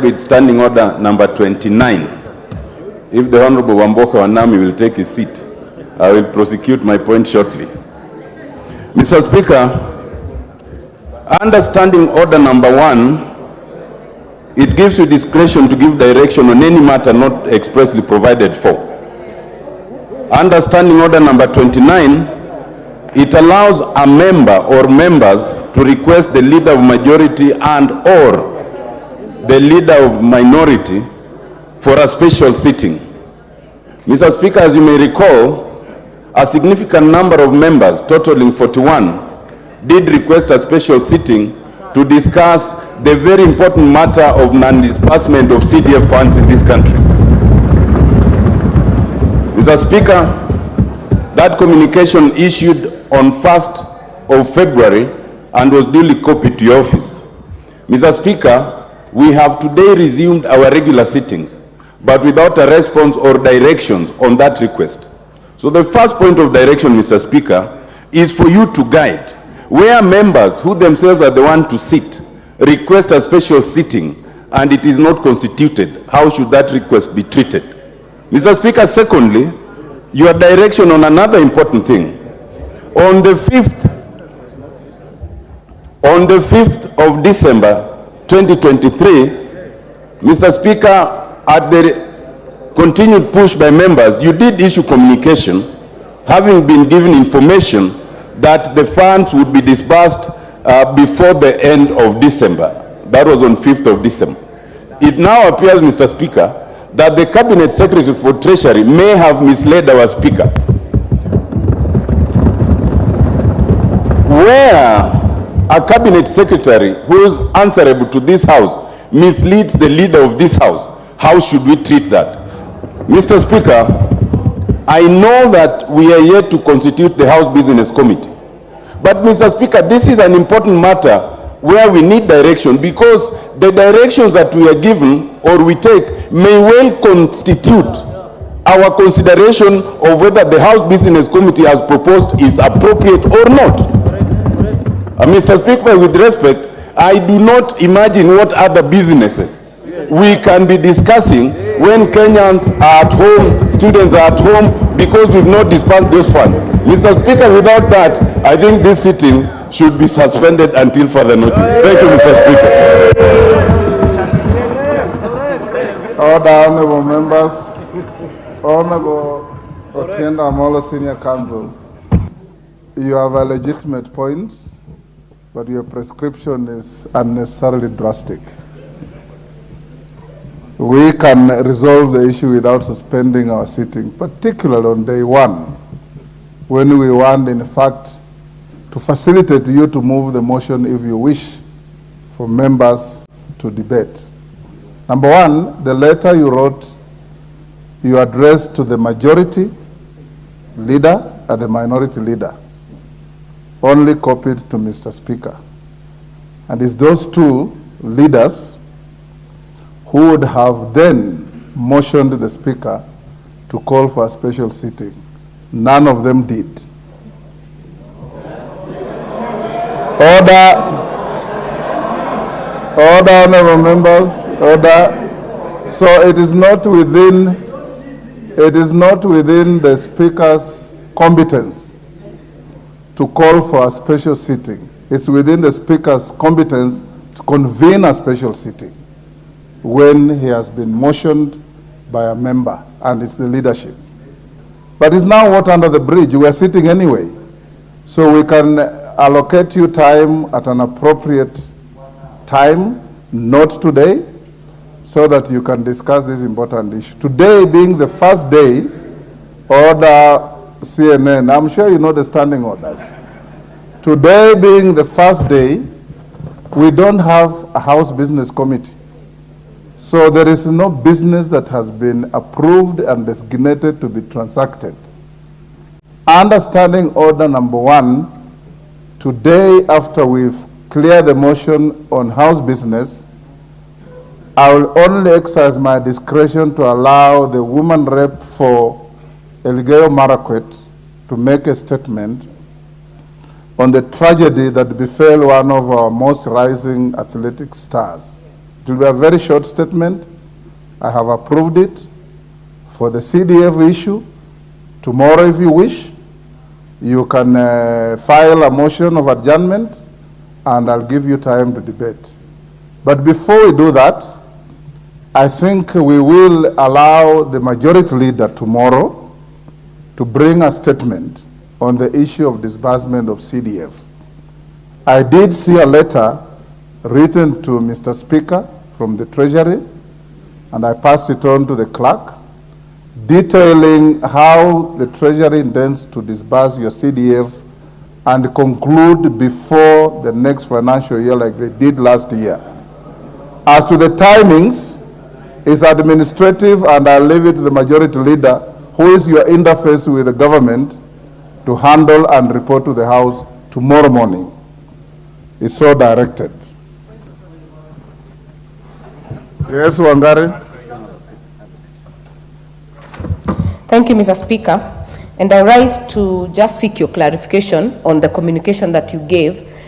with standing order number 29. If the Honorable Wamboka Wanami will take his seat, I will prosecute my point shortly. Mr. Speaker, under standing order number 1, it gives you discretion to give direction on any matter not expressly provided for. Under standing order number 29, it allows a member or members to request the leader of majority and or the leader of minority for a special sitting. Mr. Speaker, as you may recall, a significant number of members, totaling 41, did request a special sitting to discuss the very important matter of non-disbursement of CDF funds in this country. Mr. Speaker, that communication issued on 1st of February and was duly copied to your office. Mr. Speaker, we have today resumed our regular sittings, but without a response or directions on that request. So the first point of direction, Mr. Speaker, is for you to guide where members who themselves are the one to sit request a special sitting and it is not constituted. How should that request be treated? Mr. Speaker, secondly, your direction on another important thing. On the 5th of December 2023, Mr. Speaker, at the continued push by members, you did issue communication, having been given information that the funds would be disbursed before the end of December. That was on 5th of December. It now appears, Mr. Speaker, that the Cabinet Secretary for Treasury may have misled our Speaker. Where a Cabinet Secretary who is answerable to this House misleads the leader of this House, how should we treat that? Mr. Speaker, I know that we are yet to constitute the House Business Committee. But Mr. Speaker, this is an important matter where we need direction, because the directions that we are given or we take may well constitute our consideration of whether the House Business Committee as proposed is appropriate or not. Mr. Speaker, with respect, I do not imagine what other businesses we can be discussing when Kenyans are at home, students are at home, because we've not disbursed those funds. Mr. Speaker, without that, I think this sitting should be suspended until further notice. Thank you, Mr. Speaker. Order, honorable members. Honorable Otiendo Amolo, Senior Counsel, you have a legitimate point, but your prescription is unnecessarily drastic. We can resolve the issue without suspending our sitting, particularly on day 1, when we want, in fact, to facilitate you to move the motion if you wish for members to debate. Number 1, the letter you wrote, you addressed to the majority leader and the minority leader, only copied to Mr. Speaker. And it's those two leaders who would have then motioned the Speaker to call for a special sitting. None of them did. Order, honorable members, order. So it is not within the Speaker's competence to call for a special sitting. It's within the Speaker's competence to convene a special sitting when he has been motioned by a member, and it's the leadership. But it's now water under the bridge. We are sitting anyway. So we can allocate you time at an appropriate time, not today, so that you can discuss this important issue. Today being the first day, order CNN, I'm sure you know the standing orders. Today being the first day, we don't have a House Business Committee. So there is no business that has been approved and designated to be transacted. Understanding order number 1, today after we've cleared the motion on House business, I will only exercise my discretion to allow the woman rep for Elgeyo Marakwet to make a statement on the tragedy that befell one of our most rising athletic stars will be a very short statement. I have approved it for the CDF issue. Tomorrow, if you wish, you can file a motion of adjournment, and I'll give you time to debate. But before we do that, I think we will allow the majority leader tomorrow to bring a statement on the issue of disbursement of CDF. I did see a letter written to Mr. Speaker from the Treasury, and I passed it on to the clerk, detailing how the Treasury intends to disburse your CDF and conclude before the next financial year like they did last year. As to the timings, it's administrative, and I'll leave it to the majority leader, who is your interface with the government, to handle and report to the House tomorrow morning. It's so directed. Yes, Wangari. Thank you, Mr. Speaker. And I rise to just seek your clarification on the communication that you gave